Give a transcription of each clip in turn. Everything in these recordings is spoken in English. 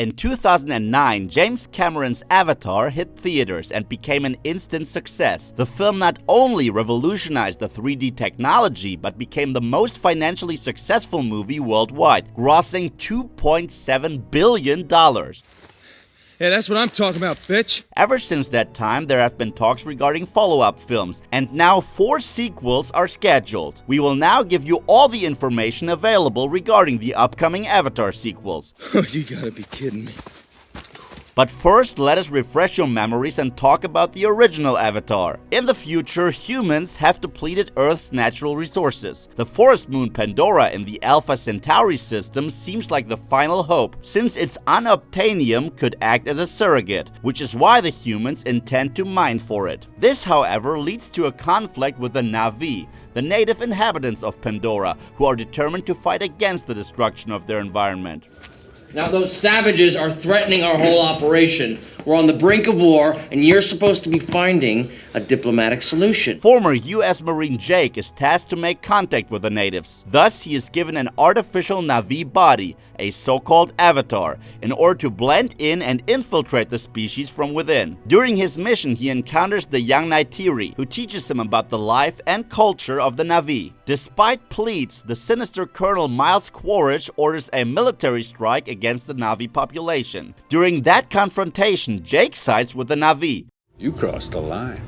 In 2009, James Cameron's Avatar hit theaters and became an instant success. The film not only revolutionized the 3D technology, but became the most financially successful movie worldwide, grossing $2.7 billion. Yeah, that's what I'm talking about, bitch. Ever since that time, there have been talks regarding follow-up films, and now 4 sequels are scheduled. We will now give you all the information available regarding the upcoming Avatar sequels. Oh, you gotta be kidding me. But first, let us refresh your memories and talk about the original Avatar. In the future, humans have depleted Earth's natural resources. The forest moon Pandora in the Alpha Centauri system seems like the final hope, since its unobtainium could act as a surrogate, which is why the humans intend to mine for it. This, however, leads to a conflict with the Na'vi, the native inhabitants of Pandora, who are determined to fight against the destruction of their environment. Now those savages are threatening our whole operation. We're on the brink of war, and you're supposed to be finding a diplomatic solution. Former U.S. Marine Jake is tasked to make contact with the natives. Thus, he is given an artificial Na'vi body, a so-called avatar, in order to blend in and infiltrate the species from within. During his mission, he encounters the young Neytiri, who teaches him about the life and culture of the Na'vi. Despite pleas, the sinister Colonel Miles Quaritch orders a military strike against the Na'vi population. During that confrontation, Jake sides with the Na'vi. You crossed the line.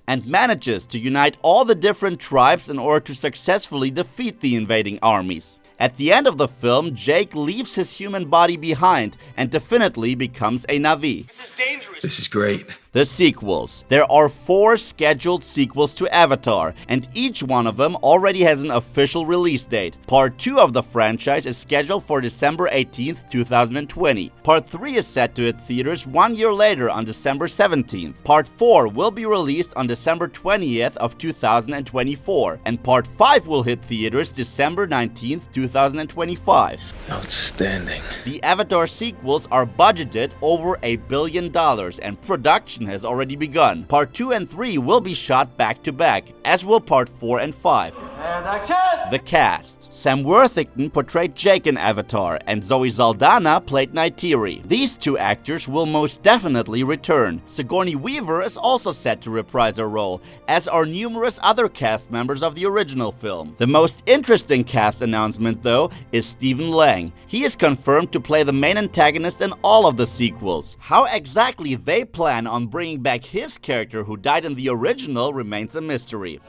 And manages to unite all the different tribes in order to successfully defeat the invading armies. At the end of the film, Jake leaves his human body behind and definitely becomes a Na'vi. This is dangerous. This is great. The sequels. There are 4 scheduled sequels to Avatar, and each one of them already has an official release date. Part 2 of the franchise is scheduled for December 18th, 2020. Part 3 is set to hit theaters 1 year later on December 17th. Part 4 will be released on December 20th of 2024, and Part 5 will hit theaters December 19th, 2025. Outstanding. The Avatar sequels are budgeted over $1 billion, and production has already begun. Part 2 and 3 will be shot back to back, as will Part 4 and 5. And action! The cast. Sam Worthington portrayed Jake in Avatar, and Zoe Saldana played Neytiri. These 2 actors will most definitely return. Sigourney Weaver is also set to reprise her role, as are numerous other cast members of the original film. The most interesting cast announcement, though, is Stephen Lang. He is confirmed to play the main antagonist in all of the sequels. How exactly they plan on bringing back his character who died in the original remains a mystery.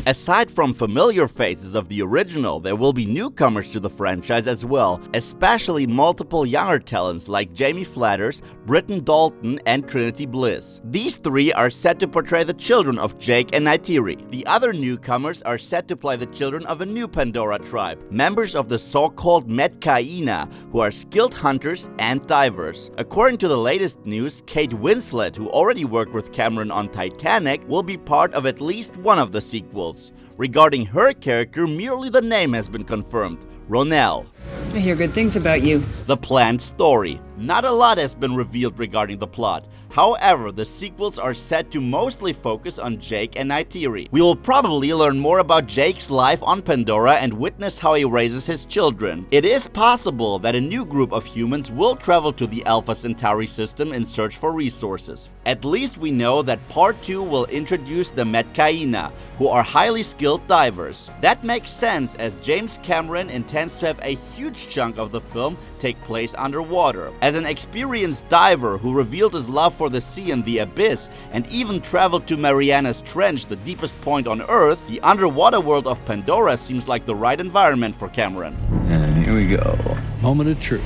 Aside from familiar faces of the original, there will be newcomers to the franchise as well, especially multiple younger talents like Jamie Flatters, Britton Dalton, and Trinity Bliss. These 3 are set to portray the children of Jake and Neytiri. The other newcomers are set to play the children of a new Pandora tribe, members of the so-called Metkaina, who are skilled hunters and divers. According to the latest news, Kate Winslet, who already worked with Cameron on Titanic, will be part of at least one of the sequels. Regarding her character, merely the name has been confirmed: Ronell. I hear good things about you. The planned story. Not a lot has been revealed regarding the plot. However, the sequels are set to mostly focus on Jake and Neytiri. We will probably learn more about Jake's life on Pandora and witness how he raises his children. It is possible that a new group of humans will travel to the Alpha Centauri system in search for resources. At least we know that Part 2 will introduce the Metkaina, who are highly skilled divers. That makes sense, as James Cameron intends to have a huge chunk of the film take place underwater. As an experienced diver who revealed his love for the sea and the abyss, and even traveled to Mariana's Trench, the deepest point on Earth, the underwater world of Pandora seems like the right environment for Cameron. And here we go. Moment of truth.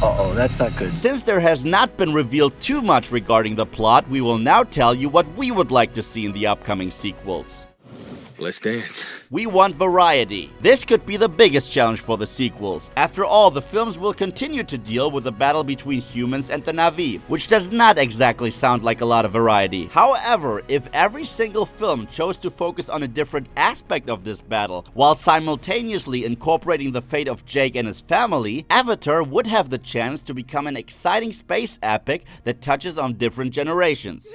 Uh-oh, that's not good. Since there has not been revealed too much regarding the plot, we will now tell you what we would like to see in the upcoming sequels. Let's dance. We want variety. This could be the biggest challenge for the sequels. After all, the films will continue to deal with the battle between humans and the Na'vi, which does not exactly sound like a lot of variety. However, if every single film chose to focus on a different aspect of this battle, while simultaneously incorporating the fate of Jake and his family, Avatar would have the chance to become an exciting space epic that touches on different generations.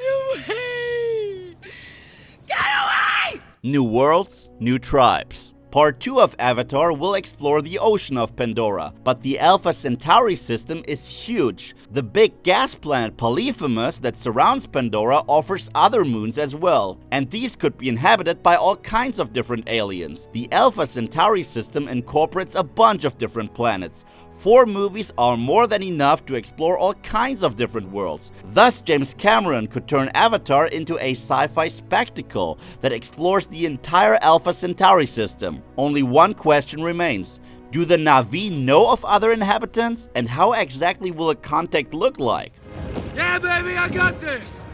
Get away! New worlds, new tribes. Part 2 of Avatar will explore the ocean of Pandora, but the Alpha Centauri system is huge. The big gas planet Polyphemus that surrounds Pandora offers other moons as well, and these could be inhabited by all kinds of different aliens. The Alpha Centauri system incorporates a bunch of different planets. 4 movies are more than enough to explore all kinds of different worlds. Thus, James Cameron could turn Avatar into a sci-fi spectacle that explores the entire Alpha Centauri system. Only one question remains. Do the Na'vi know of other inhabitants? And how exactly will a contact look like? Yeah, baby, I got this!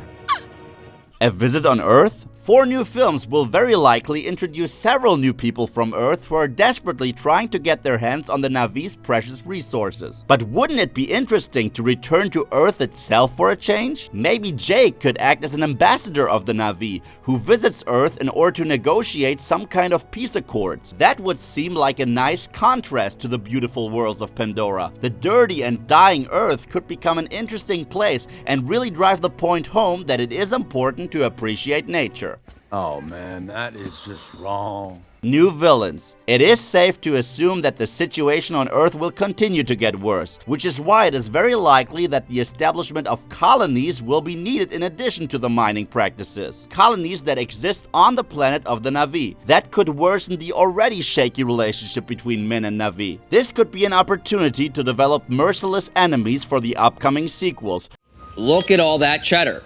A visit on Earth? 4 new films will very likely introduce several new people from Earth who are desperately trying to get their hands on the Na'vi's precious resources. But wouldn't it be interesting to return to Earth itself for a change? Maybe Jake could act as an ambassador of the Na'vi, who visits Earth in order to negotiate some kind of peace accords. That would seem like a nice contrast to the beautiful worlds of Pandora. The dirty and dying Earth could become an interesting place and really drive the point home that it is important to appreciate nature. Oh man, that is just wrong. New villains. It is safe to assume that the situation on Earth will continue to get worse, which is why it is very likely that the establishment of colonies will be needed in addition to the mining practices. Colonies that exist on the planet of the Na'vi. That could worsen the already shaky relationship between men and Na'vi. This could be an opportunity to develop merciless enemies for the upcoming sequels. Look at all that cheddar.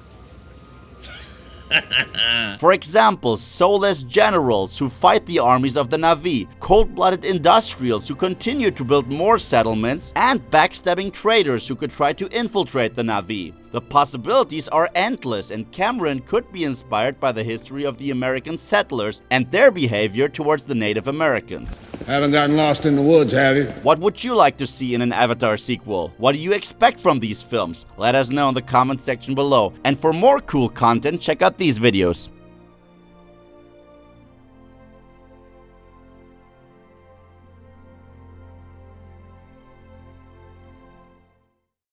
For example, soulless generals who fight the armies of the Na'vi, cold-blooded industrials who continue to build more settlements, and backstabbing traders who could try to infiltrate the Na'vi. The possibilities are endless, and Cameron could be inspired by the history of the American settlers and their behavior towards the Native Americans. Haven't gotten lost in the woods, have you? What would you like to see in an Avatar sequel? What do you expect from these films? Let us know in the comment section below. And for more cool content, check out these videos.